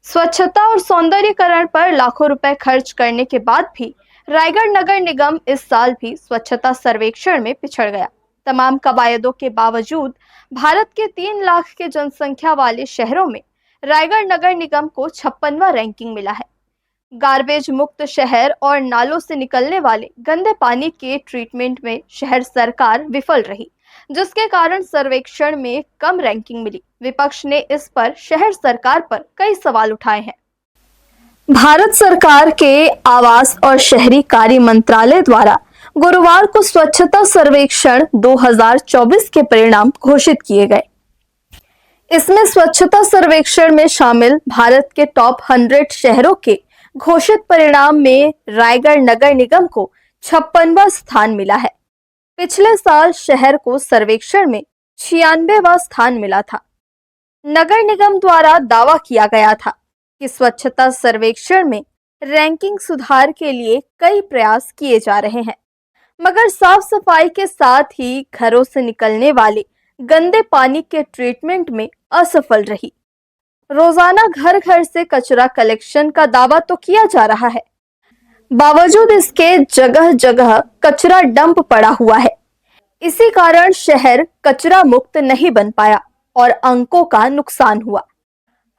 स्वच्छता और सौंदर्यीकरण पर लाखों रुपए खर्च करने के बाद भी रायगढ़ नगर निगम इस साल भी स्वच्छता सर्वेक्षण में पिछड़ गया। तमाम कवायदों के बावजूद भारत के 3 लाख के जनसंख्या वाले शहरों में रायगढ़ नगर निगम को 56वां रैंकिंग मिला है। गार्बेज मुक्त शहर और नालों से निकलने वाले गंदे पानी के ट्रीटमेंट में शहर सरकार विफल रही, जिसके कारण सर्वेक्षण में कम रैंकिंग मिली। विपक्ष ने इस पर शहर सरकार पर कई सवाल उठाए हैं। भारत सरकार के आवास और शहरी कार्य मंत्रालय द्वारा गुरुवार को स्वच्छता सर्वेक्षण 2024 के परिणाम घोषित किए गए। इसमें स्वच्छता सर्वेक्षण में शामिल भारत के टॉप 100 शहरों के घोषित परिणाम में रायगढ़ नगर निगम को 56वां स्थान मिला है। पिछले साल शहर को सर्वेक्षण में 96वां स्थान मिला था। नगर निगम द्वारा दावा किया गया था कि स्वच्छता सर्वेक्षण में रैंकिंग सुधार के लिए कई प्रयास किए जा रहे हैं, मगर साफ सफाई के साथ ही घरों से निकलने वाले गंदे पानी के ट्रीटमेंट में असफल रही। रोजाना घर घर से कचरा कलेक्शन का दावा तो किया जा रहा है, बावजूद इसके जगह जगह कचरा डंप पड़ा हुआ है। इसी कारण शहर कचरा मुक्त नहीं बन पाया और अंकों का नुकसान हुआ।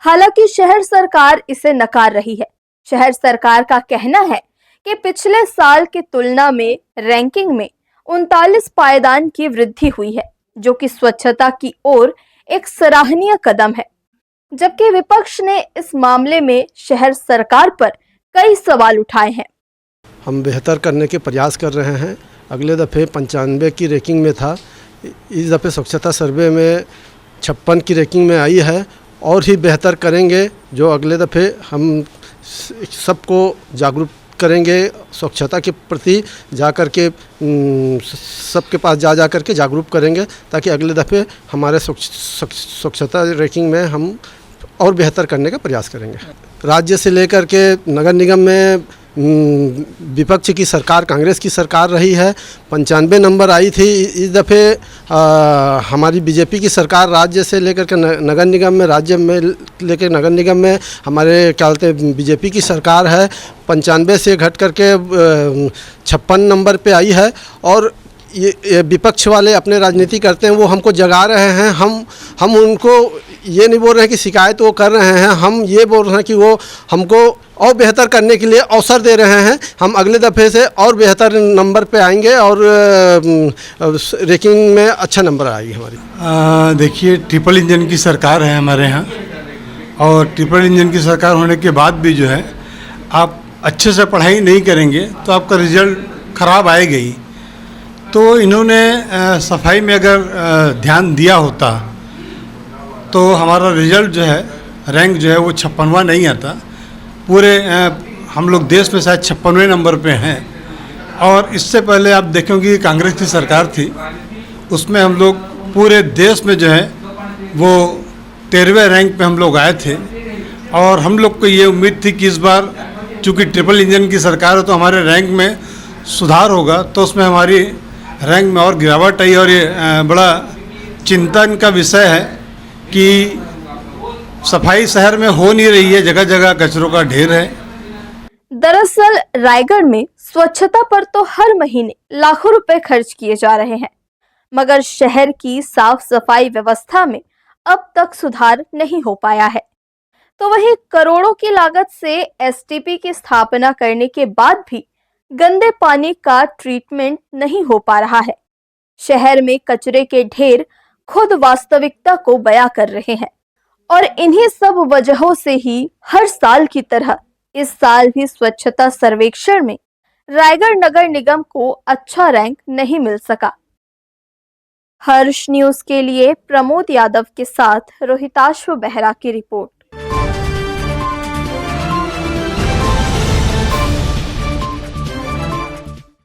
हालांकि शहर सरकार इसे नकार रही है। शहर सरकार का कहना है कि पिछले साल की तुलना में रैंकिंग में 39 पायदान की वृद्धि हुई है, जो कि स्वच्छता की ओर एक सराहनीय कदम है। जबकि विपक्ष ने इस मामले में शहर सरकार पर कई सवाल उठाए हैं। हम बेहतर करने के प्रयास कर रहे हैं। अगले दफ़े 95 की रैंकिंग में था, इस दफ़े स्वच्छता सर्वे में 56 की रैंकिंग में आई है और ही बेहतर करेंगे। जो अगले दफ़े हम सबको जागरूक करेंगे, स्वच्छता के प्रति जा कर के सबके पास जा कर के जागरूक करेंगे, ताकि अगले दफ़े हमारे स्वच्छता रैंकिंग में हम और बेहतर करने का प्रयास करेंगे। राज्य से लेकर के नगर निगम में विपक्ष की सरकार, कांग्रेस की सरकार रही है। 95 नंबर आई थी। इस दफ़े हमारी बीजेपी की सरकार राज्य से लेकर के नगर निगम में, राज्य में लेकर नगर निगम में हमारे क्या बोलते हैं बीजेपी की सरकार है। 95 से घट करके 56 नंबर पे आई है। और ये विपक्ष वाले अपने राजनीति करते हैं, वो हमको जगा रहे हैं। हम उनको ये नहीं बोल रहे हैं कि शिकायत वो कर रहे हैं, हम ये बोल रहे हैं कि वो हमको और बेहतर करने के लिए अवसर दे रहे हैं। हम अगले दफ़े से और बेहतर नंबर पे आएंगे और रैंकिंग में अच्छा नंबर आएगी हमारी। देखिए, ट्रिपल इंजन की सरकार है हमारे यहाँ, और ट्रिपल इंजन की सरकार होने के बाद भी जो है, आप अच्छे से पढ़ाई नहीं करेंगे तो आपका रिजल्ट ख़राब आएगा ही। तो इन्होंने सफाई में अगर ध्यान दिया होता तो हमारा रिजल्ट जो है, रैंक जो है वो 56वां नहीं आता। पूरे हम लोग देश में शायद 56वें नंबर पे हैं। और इससे पहले आप देखेंगे कांग्रेस की सरकार थी, उसमें हम लोग पूरे देश में जो है वो 13वें रैंक पे हम लोग आए थे। और हम लोग को ये उम्मीद थी कि इस बार चूँकि ट्रिपल इंजन की सरकार है तो हमारे रैंक में सुधार होगा, तो उसमें हमारी रैंक में और गिरावट आई। और ये बड़ा चिंतन का विषय है कि सफाई शहर में हो नहीं रही है, जगह जगह कचरों का ढेर है। दरअसल रायगढ़ में स्वच्छता पर तो हर महीने लाखों रुपए खर्च किए जा रहे हैं, मगर शहर की साफ सफाई व्यवस्था में अब तक सुधार नहीं हो पाया है। तो वहीं करोड़ों की लागत से एसटीपी की स्थापना करने के बाद भी गंदे पानी का ट्रीटमेंट नहीं हो पा रहा है। शहर में कचरे के ढेर खुद वास्तविकता को बयां कर रहे हैं, और इन्हीं सब वजहों से ही हर साल की तरह इस साल भी स्वच्छता सर्वेक्षण में रायगढ़ नगर निगम को अच्छा रैंक नहीं मिल सका। हर्ष न्यूज के लिए प्रमोद यादव के साथ रोहिताश्व बेहरा की रिपोर्ट।